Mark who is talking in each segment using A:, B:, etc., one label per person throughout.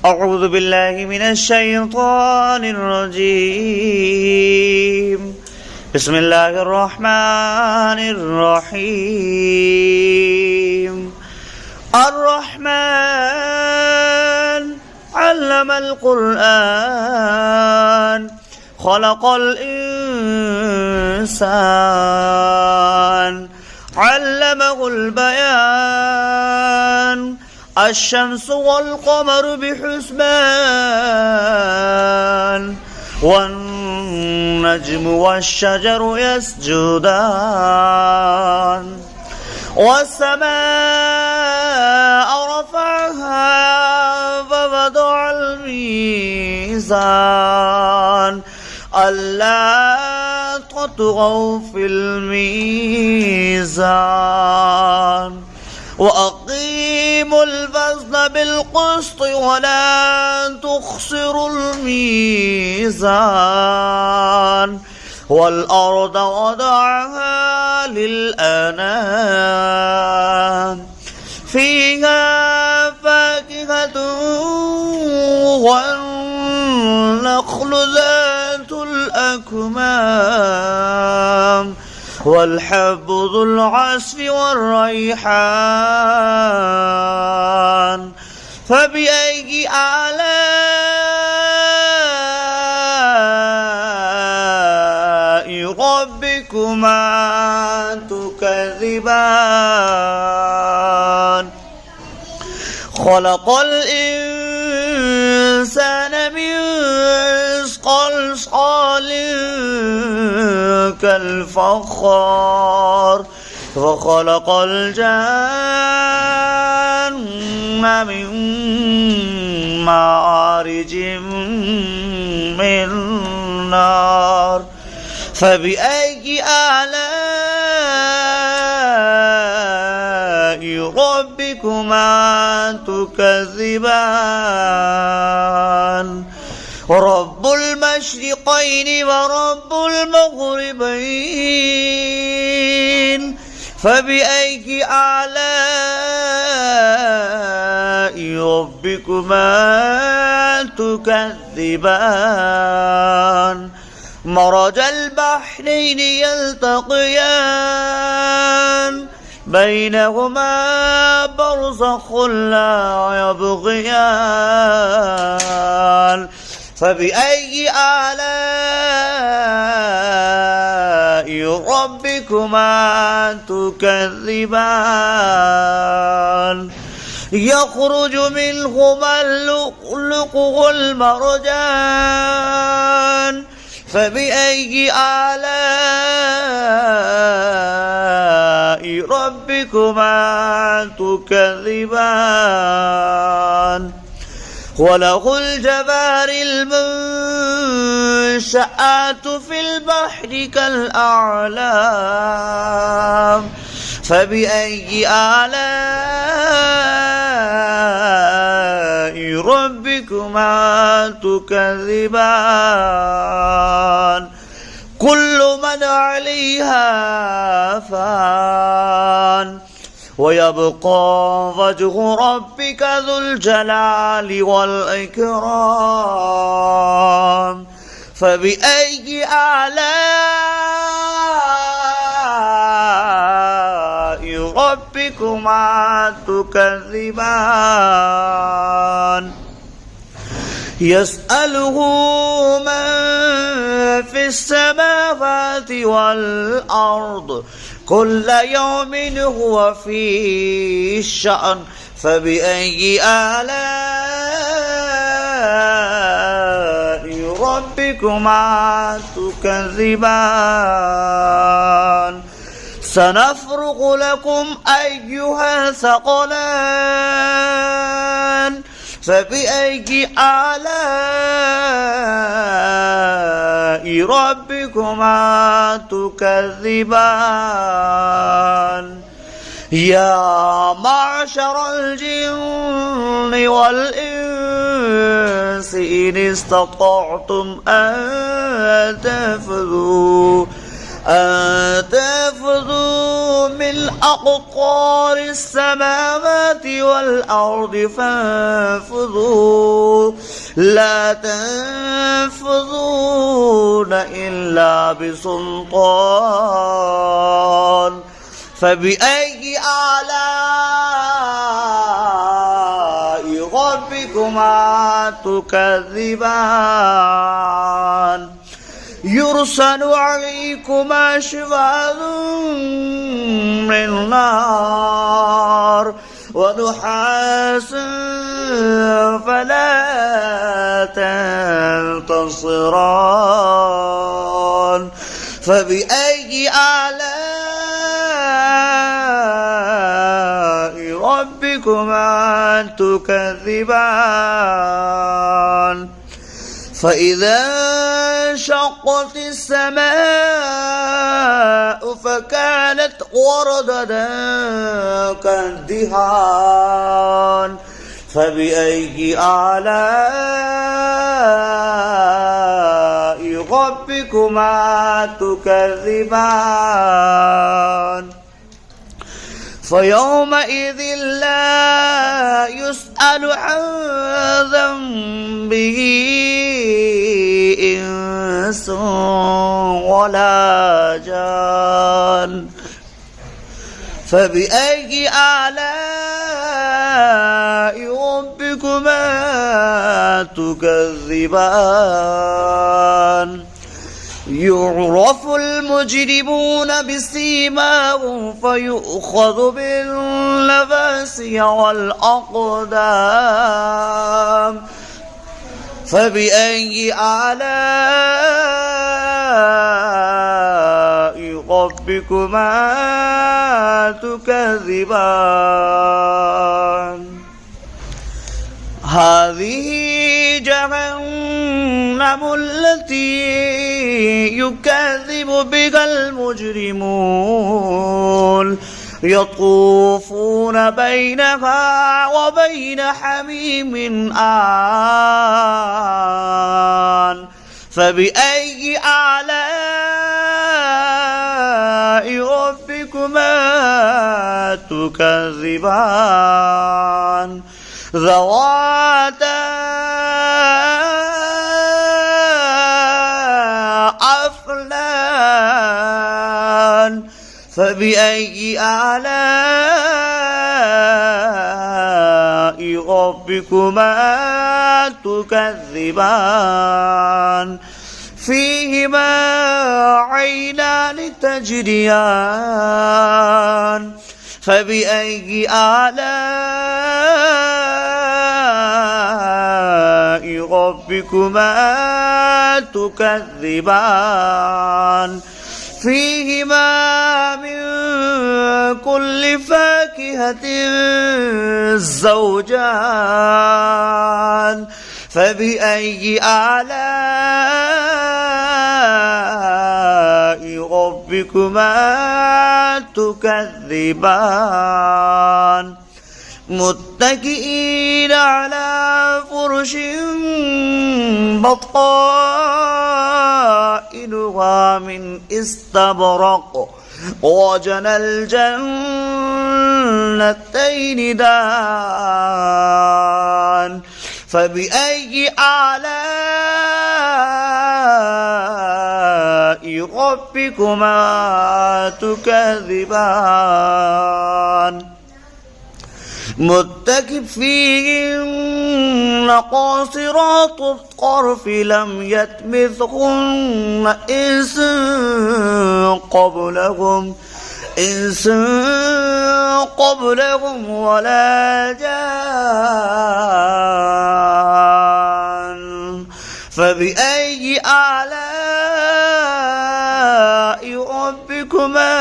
A: أعوذ بالله من الشيطان الرجيم. بسم الله الرحمن الرحيم. الرحمن علم القرآن خلق الإنسان علمه البيان الشمس والقمر بحسبان والنجم والشجر يسجدان والسماء رفعها فوضع الميزان ألا تطغوا في الميزان وأقيموا الوزن بالقسط ولا تخسروا الميزان والأرض وضعها للأنام فيها فاكهة والنخل ذات الأكمام والحب ذو العصف والريحان فبأي آلاء ربكما تكذبان خلق الإنسان من صلصال كالفخار وخلق الجن من مارج من نار فبأي آلاء ربكما تكذبان رب المشرقين ورب المغربين فبأي آلاء ربكما تكذبان مرج البحرين يلتقيان بينهما برزخ لا يبغيان فبأي آلاء ربكما تكذبان يخرج منهما اللؤلؤ والمرجان فبأي آلاء ربكما تكذبان وله الجوار المنشآت في البحر كالأعلام فبأي آلاء ربكما تكذبان كل من عليها فان ويبقى وجه ربك ذو الجلال والإكرام فبأي آلاء ربكما تكذبان يسأله من في السماوات والأرض كل يوم هو في شأن فبأي آلاء ربكما تكذبان سنفرغ لكم أيها الثقلان فبأي آلاء ربكما تكذبان يا معشر الجن والإنس إن استطعتم أن تنفذوا من أقطار السماوات والأرض فانفذوا لا تنفذون إلا بسلطان فبأي آلاء ربكما تكذبان يرسل عليكما شواظ من نار ونحاس فلا تنتصران فبأي آلاء ربكما تكذبان فإذا انشقت السماء فكانت وردة كالدهان فبأي آلاء ربكما تكذبان فيومئذ لا يسأل عن ذنبه إنس ولا جان فبأي آلاء ربكما تكذبان يعرف المجرمون بسيماهم فيؤخذ بالنواصي والأقدام فبأي آلاء ربكما تكذبان هذه جهنم التي يكذب بها المجرمون يطوفون بينها وبين حميم آن فبأي آلاء ربكما تكذبان ذواتا أفنان فبأي آلاء ربكما تكذبان فيهما عينان تجريان فبأي آلاء ربكما تكذبان فيهما من كل فاكهة زوجان فبأي آلاء ربكما تكذبان متكئين على فرش بطائنها من استبرق وجنى الجنتين دان فبأي آلاء ربكما تكذبان متكئين قاصرات الطرف لم يطمثهن إنس قبلهم ولا جان فبأي آلاء ربكما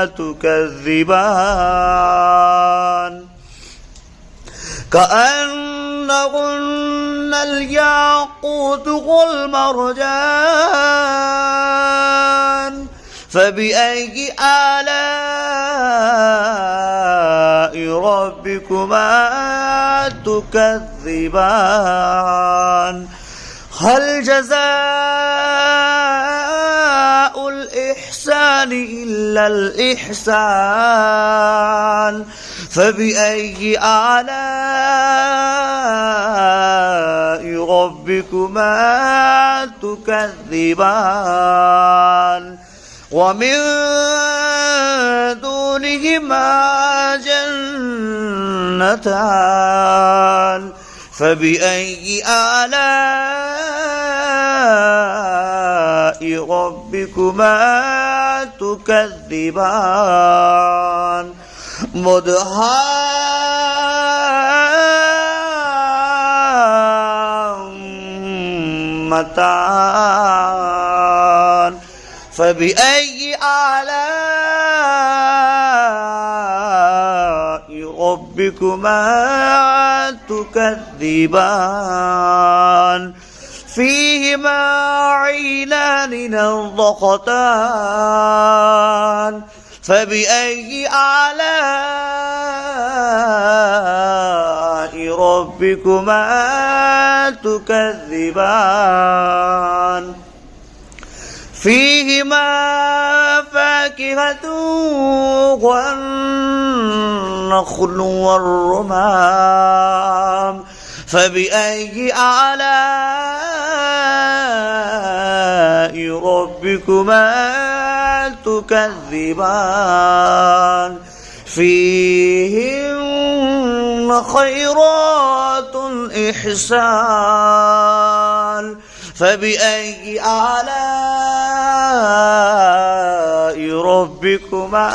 A: تكذبان كأنهن الياقوت والمرجان فبأي آلاء ربكما تكذبان هل جزاء الإحسان إلا الإحسان فبأي آلاء ربكما تكذبان ومن دونهما جنتان فبأي آلاء ربكما تكذبان مدهامتان فبأي آلاء ربكما تكذبان فيهما عينان نضختان فبأي آلاء ربكما تكذبان فيهما فاكهة والنخل والرمان فبأي آلاء ربكما تكذبان فيهن خيرات إحسان فبأي آلاء ربكما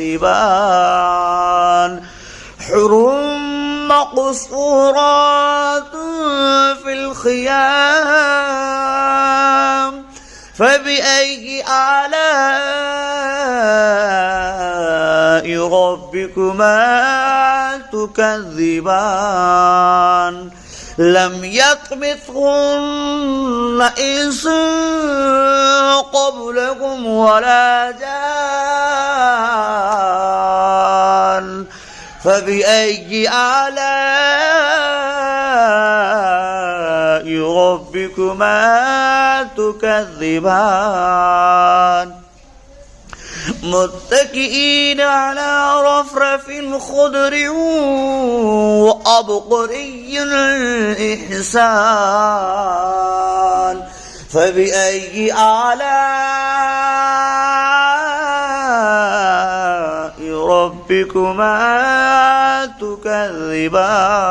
A: تكذبان حر مقصورات في الخيام فبأي آلاء ربكما تكذبان لم يطمثهن إنس قبلكم ولا جان فبأي آلاء ربكما تكذبان متكئين على رفرف خضر وأبقري إحسان فبأي آلاء ربكما تكذبان